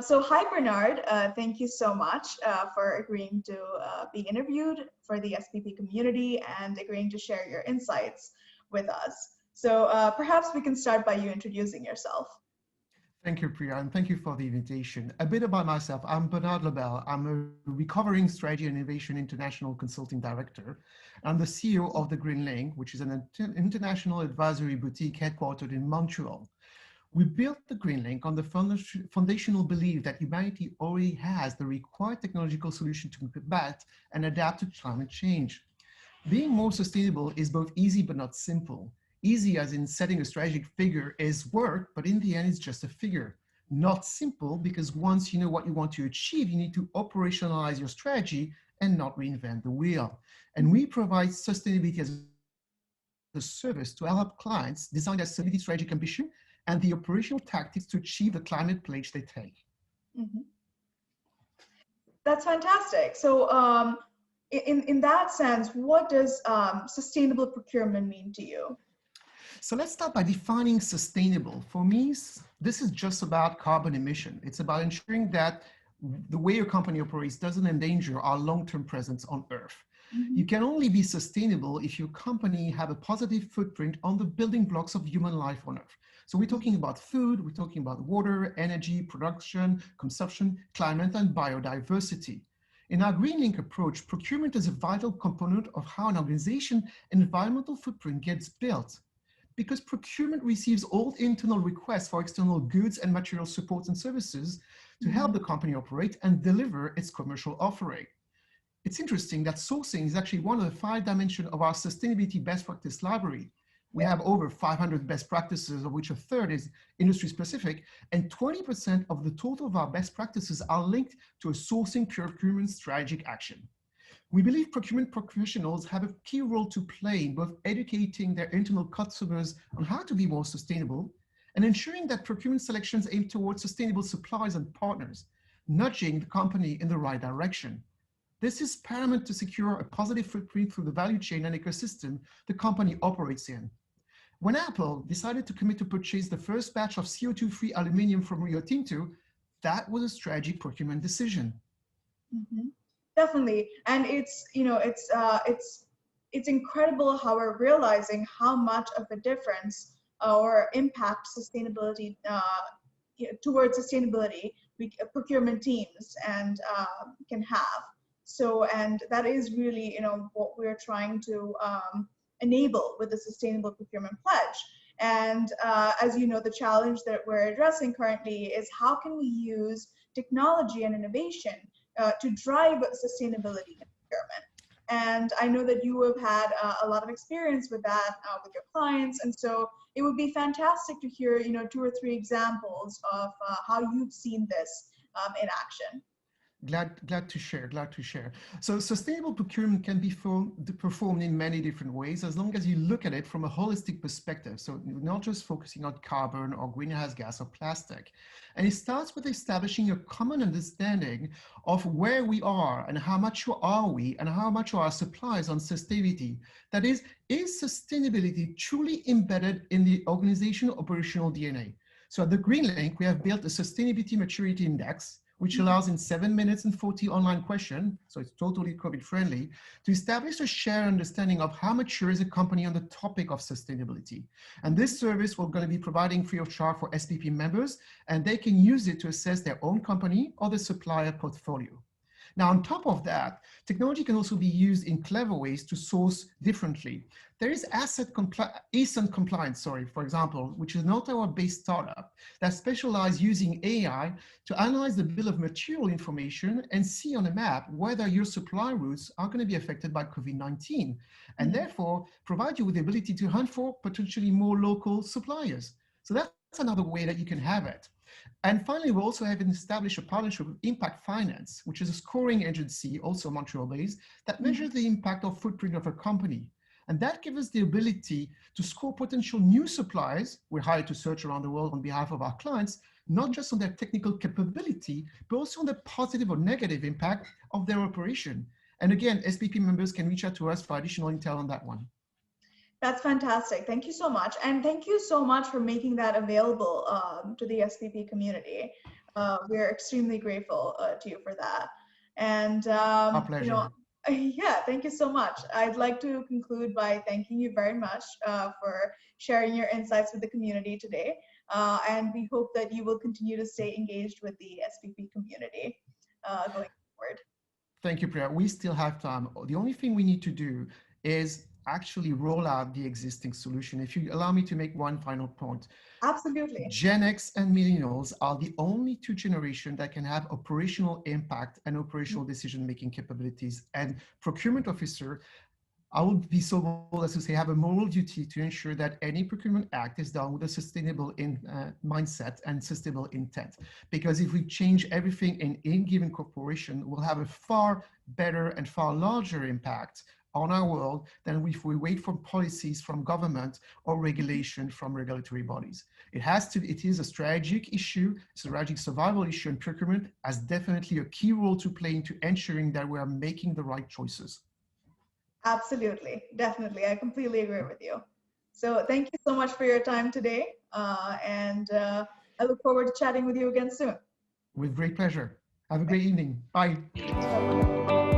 So hi, Bernard. Thank you so much for agreeing to be interviewed for the SPP community and agreeing to share your insights with us. So perhaps we can start by you introducing yourself. Thank you, Priya, and thank you for the invitation. A bit about myself. I'm Bernard Lebelle. I'm a recovering strategy and innovation international consulting director. I'm the CEO of the Green Link, which is an international advisory boutique headquartered in Montreal. We built the Green Link on the foundational belief that humanity already has the required technological solution to combat and adapt to climate change. Being more sustainable is both easy but not simple. Easy as in setting a strategic figure is work, but in the end it's just a figure. Not simple because once you know what you want to achieve, you need to operationalize your strategy and not reinvent the wheel. And we provide sustainability as a service to help clients design their sustainability strategic ambition and the operational tactics to achieve the climate pledge they take. Mm-hmm. That's fantastic. So in that sense, what does sustainable procurement mean to you? So let's start by defining sustainable. For me, this is just about carbon emission. It's about ensuring that the way your company operates doesn't endanger our long-term presence on Earth. Mm-hmm. You can only be sustainable if your company have a positive footprint on the building blocks of human life on Earth. So we're talking about food, we're talking about water, energy, production, consumption, climate, and biodiversity. In our Green Link approach, procurement is a vital component of how an organization's environmental footprint gets built. Because procurement receives all internal requests for external goods and material supports and services to help the company operate and deliver its commercial offering. It's interesting that sourcing is actually one of the 5 dimensions of our sustainability best practice library. We have over 500 best practices, of which a third is industry specific, and 20% of the total of our best practices are linked to a sourcing procurement strategic action. We believe procurement professionals have a key role to play in both educating their internal customers on how to be more sustainable and ensuring that procurement selections aim towards sustainable suppliers and partners, nudging the company in the right direction. This is paramount to secure a positive footprint through the value chain and ecosystem the company operates in. When Apple decided to commit to purchase the first batch of CO2-free aluminum from Rio Tinto, that was a strategic procurement decision. Mm-hmm. Definitely, and it's incredible how we're realizing how much of a difference or impact sustainability towards sustainability procurement teams and can have. So, and that is really what we're trying to enable with the Sustainable Procurement Pledge. And as you know, the challenge that we're addressing currently is how can we use technology and innovation to drive sustainability in procurement. And I know that you have had a lot of experience with that with your clients. And so it would be fantastic to hear 2 or 3 examples of how you've seen this in action. Glad to share. So sustainable procurement can be performed in many different ways as long as you look at it from a holistic perspective. So not just focusing on carbon or greenhouse gas or plastic. And it starts with establishing a common understanding of where we are and how much are we and how much are our suppliers on sustainability. That is sustainability truly embedded in the organizational operational DNA? So at the Green Link, we have built a Sustainability Maturity Index, which allows in 7 minutes and 40 online questions, so it's totally COVID friendly, to establish a shared understanding of how mature is a company on the topic of sustainability. And this service we're going to be providing free of charge for SPP members, and they can use it to assess their own company or the supplier portfolio. Now, on top of that, technology can also be used in clever ways to source differently. There is ASIN compliance, for example, which is an Ottawa-based startup that specializes using AI to analyze the bill of material information and see on a map whether your supply routes are going to be affected by COVID-19, and therefore provide you with the ability to hunt for potentially more local suppliers. So that's another way that you can have it. And finally, we also have established a partnership with Impact Finance, which is a scoring agency, also Montreal-based, that measures the impact or footprint of a company. And that gives us the ability to score potential new suppliers. We're hired to search around the world on behalf of our clients, not just on their technical capability, but also on the positive or negative impact of their operation. And again, SPP members can reach out to us for additional intel on that one. That's fantastic. Thank you so much. And thank you so much for making that available to the SPP community. we're extremely grateful to you for that. And, Our you know, pleasure. yeah, thank you so much. I'd like to conclude by thanking you very much for sharing your insights with the community today. And we hope that you will continue to stay engaged with the SPP community going forward. Thank you, Priya. We still have time. The only thing we need to do is actually roll out the existing solution. If you allow me to make one final point, Absolutely. Gen X and millennials are the only two generations that can have operational impact and operational decision-making capabilities. And procurement officer, I would be so bold as to say, have a moral duty to ensure that any procurement act is done with a sustainable mindset and sustainable intent. Because if we change everything in any given corporation, we'll have a far better and far larger impact on our world than if we wait for policies from government or regulation from regulatory bodies. It is a strategic issue, strategic survival issue, and procurement has definitely a key role to play into ensuring that we are making the right choices. Absolutely, definitely. I completely agree with you. So thank you so much for your time today. And I look forward to chatting with you again soon. With great pleasure. Have a great evening. Bye. Bye-bye.